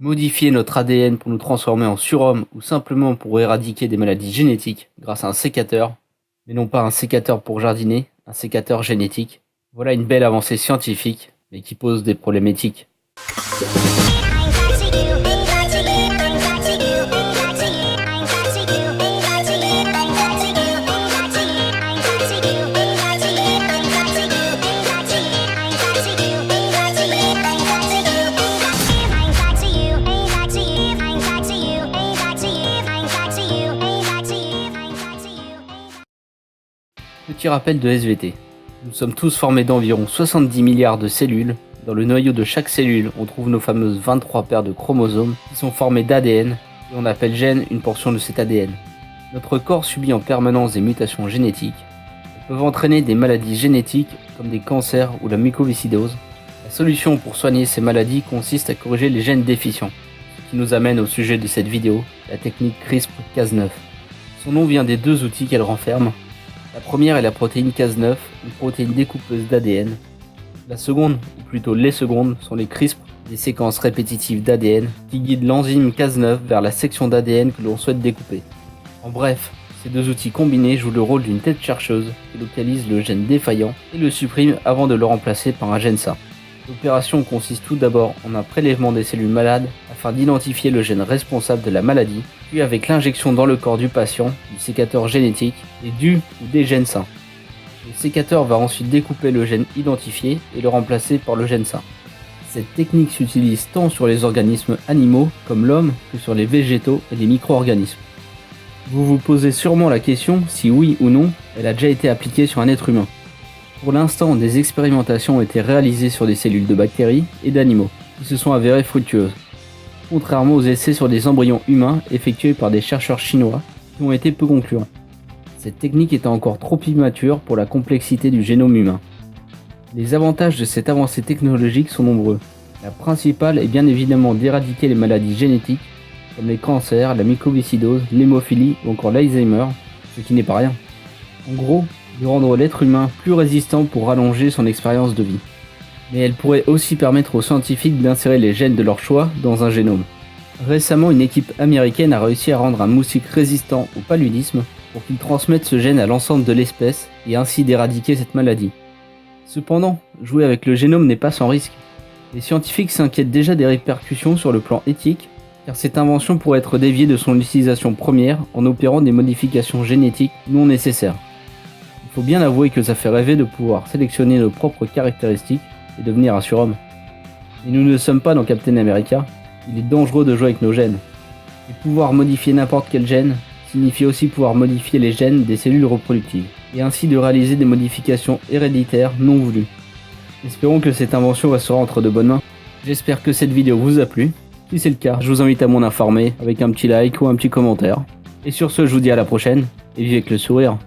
Modifier notre ADN pour nous transformer en surhomme ou simplement pour éradiquer des maladies génétiques grâce à un sécateur, mais non pas un sécateur pour jardiner, un sécateur génétique. Voilà une belle avancée scientifique, mais qui pose des problèmes éthiques. Petit rappel de SVT. Nous sommes tous formés d'environ 70 milliards de cellules. Dans le noyau de chaque cellule, on trouve nos fameuses 23 paires de chromosomes qui sont formés d'ADN et on appelle gène une portion de cet ADN. Notre corps subit en permanence des mutations génétiques. Elles peuvent entraîner des maladies génétiques comme des cancers ou la mucoviscidose. La solution pour soigner ces maladies consiste à corriger les gènes déficients. Ce qui nous amène au sujet de cette vidéo, la technique CRISPR-Cas9. Son nom vient des deux outils qu'elle renferme. La première est la protéine Cas9, une protéine découpeuse d'ADN. La seconde, ou plutôt les secondes, sont les CRISPR, des séquences répétitives d'ADN qui guident l'enzyme Cas9 vers la section d'ADN que l'on souhaite découper. En bref, ces deux outils combinés jouent le rôle d'une tête chercheuse qui localise le gène défaillant et le supprime avant de le remplacer par un gène sain. L'opération consiste tout d'abord en un prélèvement des cellules malades afin d'identifier le gène responsable de la maladie, puis avec l'injection dans le corps du patient du sécateur génétique et du ou des gènes sains. Le sécateur va ensuite découper le gène identifié et le remplacer par le gène sain. Cette technique s'utilise tant sur les organismes animaux comme l'homme que sur les végétaux et les micro-organismes. Vous vous posez sûrement la question si oui ou non elle a déjà été appliquée sur un être humain. Pour l'instant, des expérimentations ont été réalisées sur des cellules de bactéries et d'animaux, qui se sont avérées fructueuses, contrairement aux essais sur des embryons humains effectués par des chercheurs chinois qui ont été peu concluants. Cette technique étant encore trop immature pour la complexité du génome humain. Les avantages de cette avancée technologique sont nombreux. La principale est bien évidemment d'éradiquer les maladies génétiques, comme les cancers, la mucoviscidose, l'hémophilie ou encore l'Alzheimer, ce qui n'est pas rien. En gros, de rendre l'être humain plus résistant pour rallonger son expérience de vie. Mais elle pourrait aussi permettre aux scientifiques d'insérer les gènes de leur choix dans un génome. Récemment, une équipe américaine a réussi à rendre un moustique résistant au paludisme pour qu'il transmette ce gène à l'ensemble de l'espèce et ainsi d'éradiquer cette maladie. Cependant, jouer avec le génome n'est pas sans risque. Les scientifiques s'inquiètent déjà des répercussions sur le plan éthique, car cette invention pourrait être déviée de son utilisation première en opérant des modifications génétiques non nécessaires. Il faut bien avouer que ça fait rêver de pouvoir sélectionner nos propres caractéristiques et devenir un surhomme. Mais nous ne sommes pas dans Captain America, il est dangereux de jouer avec nos gènes. Et pouvoir modifier n'importe quel gène signifie aussi pouvoir modifier les gènes des cellules reproductives, et ainsi de réaliser des modifications héréditaires non voulues. Espérons que cette invention restera entre de bonnes mains. J'espère que cette vidéo vous a plu. Si c'est le cas, je vous invite à m'en informer avec un petit like ou un petit commentaire. Et sur ce, je vous dis à la prochaine, et vivez avec le sourire.